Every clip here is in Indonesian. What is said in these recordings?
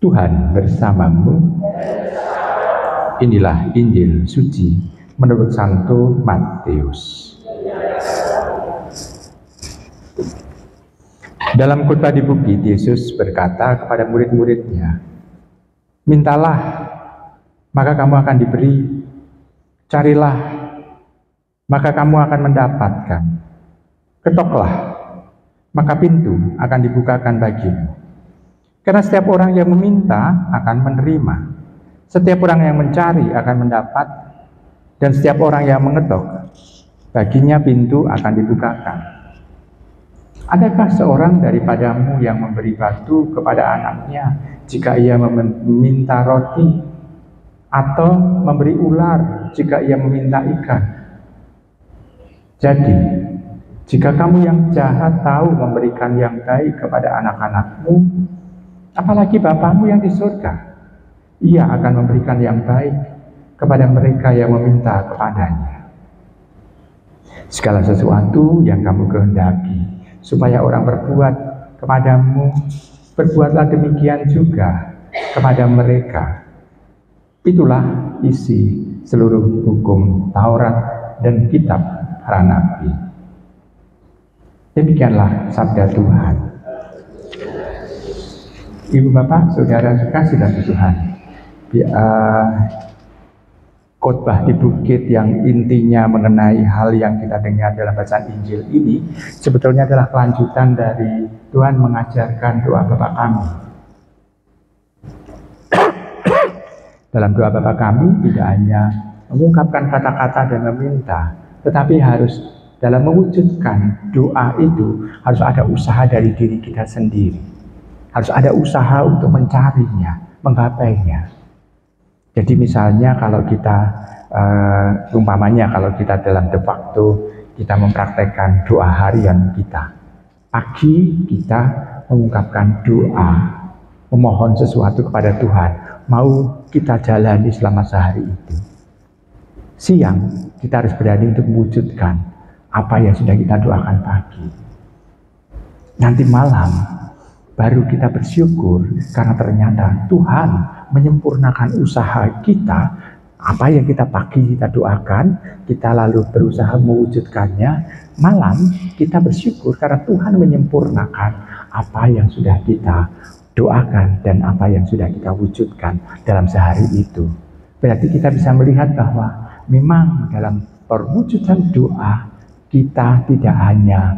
Tuhan bersamamu. Inilah Injil suci menurut Santo Matius. Dalam khotbah di bukit, Yesus berkata kepada murid-muridnya, "Mintalah, maka kamu akan diberi. Carilah, maka kamu akan mendapatkan. Ketoklah, maka pintu akan dibukakan bagimu. Karena setiap orang yang meminta akan menerima, setiap orang yang mencari akan mendapat, dan setiap orang yang mengetok, baginya pintu akan dibukakan. Adakah seorang daripadamu yang memberi batu kepada anaknya jika ia meminta roti, atau memberi ular jika ia meminta ikan? Jadi, jika kamu yang jahat tahu memberikan yang baik kepada anak-anakmu, apalagi Bapamu yang di surga, Ia akan memberikan yang baik kepada mereka yang meminta kepadanya. Segala sesuatu yang kamu kehendaki supaya orang berbuat kepadamu, berbuatlah demikian juga kepada mereka. Itulah isi seluruh hukum Taurat dan kitab para nabi." Demikianlah sabda Tuhan. Ibu bapak, saudara sekasih dalam Tuhan, khotbah di bukit yang intinya mengenai hal yang kita dengar dalam bacaan Injil ini sebetulnya adalah kelanjutan dari Tuhan mengajarkan doa Bapa kami. Dalam doa Bapa kami tidak hanya mengungkapkan kata-kata dan meminta, tetapi harus dalam mewujudkan doa itu harus ada usaha dari diri kita sendiri. Harus ada usaha untuk mencarinya, menggapainya. Jadi misalnya kalau kita, umpamanya kalau kita dalam de facto kita mempraktekkan doa harian kita. Pagi kita mengungkapkan doa, memohon sesuatu kepada Tuhan, mau kita jalani selama sehari itu. Siang kita harus berani untuk mewujudkan apa yang sudah kita doakan pagi. Nanti malam baru kita bersyukur karena ternyata Tuhan menyempurnakan usaha kita. Apa yang kita pagi kita doakan, kita lalu berusaha mewujudkannya. Malam kita bersyukur karena Tuhan menyempurnakan apa yang sudah kita doakan dan apa yang sudah kita wujudkan dalam sehari itu. Berarti kita bisa melihat bahwa memang dalam perwujudan doa kita tidak hanya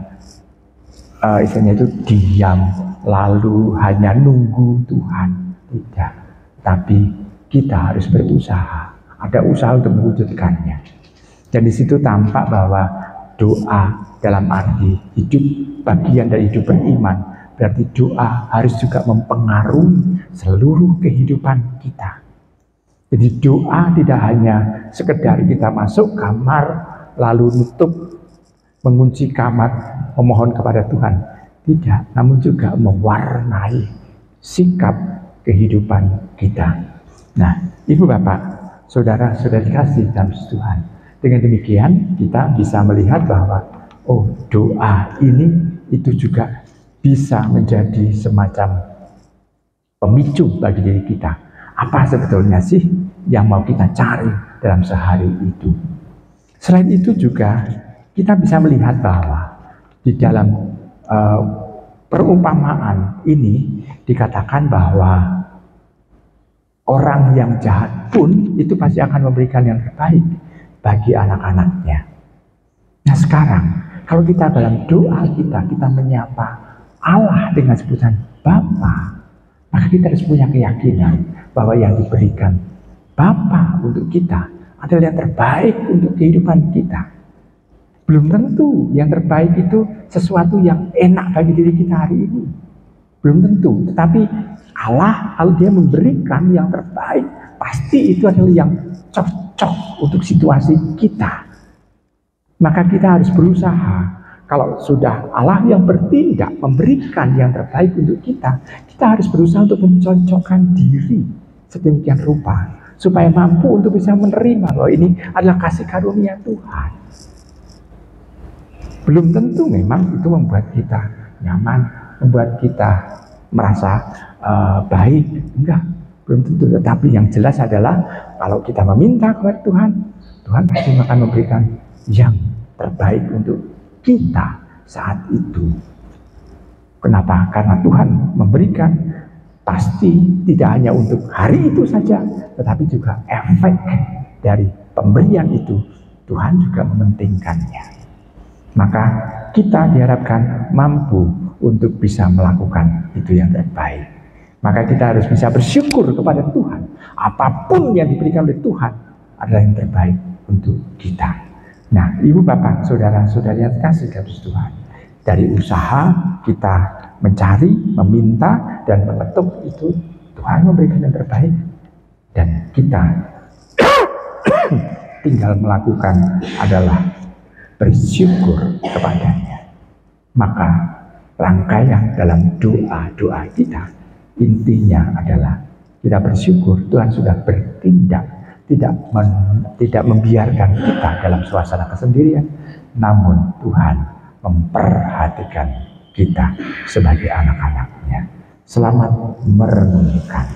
istilahnya itu diam lalu hanya nunggu Tuhan, tidak, tapi kita harus berusaha, ada usaha untuk mewujudkannya. Dan di situ tampak bahwa doa dalam arti hidup, bagian dari hidup beriman, berarti doa harus juga mempengaruhi seluruh kehidupan kita. Jadi doa tidak hanya sekedar kita masuk kamar lalu nutup, mengunci kamar, memohon kepada Tuhan. Tidak, namun juga mewarnai sikap kehidupan kita. Nah, Ibu Bapak, saudara-saudari kasih dalam Tuhan, dengan demikian kita bisa melihat bahwa doa ini itu juga bisa menjadi semacam pemicu bagi diri kita. Apa sebetulnya sih yang mau kita cari dalam sehari itu? Selain itu juga kita bisa melihat bahwa di dalam perumpamaan ini dikatakan bahwa orang yang jahat pun itu pasti akan memberikan yang terbaik bagi anak-anaknya. Nah sekarang kalau kita dalam doa kita menyapa Allah dengan sebutan Bapa, maka kita harus punya keyakinan bahwa yang diberikan Bapa untuk kita adalah yang terbaik untuk kehidupan kita. Belum tentu yang terbaik itu sesuatu yang enak bagi diri kita hari ini. Belum tentu. Tetapi Allah, kalau Dia memberikan yang terbaik, pasti itu adalah yang cocok untuk situasi kita. Maka kita harus berusaha. Kalau sudah Allah yang bertindak, memberikan yang terbaik untuk kita, kita harus berusaha untuk mencocokkan diri sedemikian rupa, supaya mampu untuk bisa menerima bahwa ini adalah kasih karunia Tuhan. Belum tentu memang itu membuat kita nyaman, membuat kita merasa baik. Enggak, belum tentu. Tetapi yang jelas adalah kalau kita meminta kepada Tuhan, Tuhan pasti akan memberikan yang terbaik untuk kita saat itu. Kenapa? Karena Tuhan memberikan pasti tidak hanya untuk hari itu saja, tetapi juga efek dari pemberian itu Tuhan juga mementingkannya. Maka kita diharapkan mampu untuk bisa melakukan itu yang terbaik. Maka kita harus bisa bersyukur kepada Tuhan. Apapun yang diberikan oleh Tuhan adalah yang terbaik untuk kita. Nah, ibu bapak, saudara-saudari yang kasih dalam Tuhan, dari usaha kita mencari, meminta, dan mengetuk itu, Tuhan memberikan yang terbaik. Dan kita tinggal melakukan adalah bersyukur kepadanya. Maka rangkaian dalam doa-doa kita, intinya adalah kita bersyukur Tuhan sudah bertindak, tidak membiarkan kita dalam suasana kesendirian, namun Tuhan memperhatikan kita sebagai anak-anaknya. Selamat merenungkan.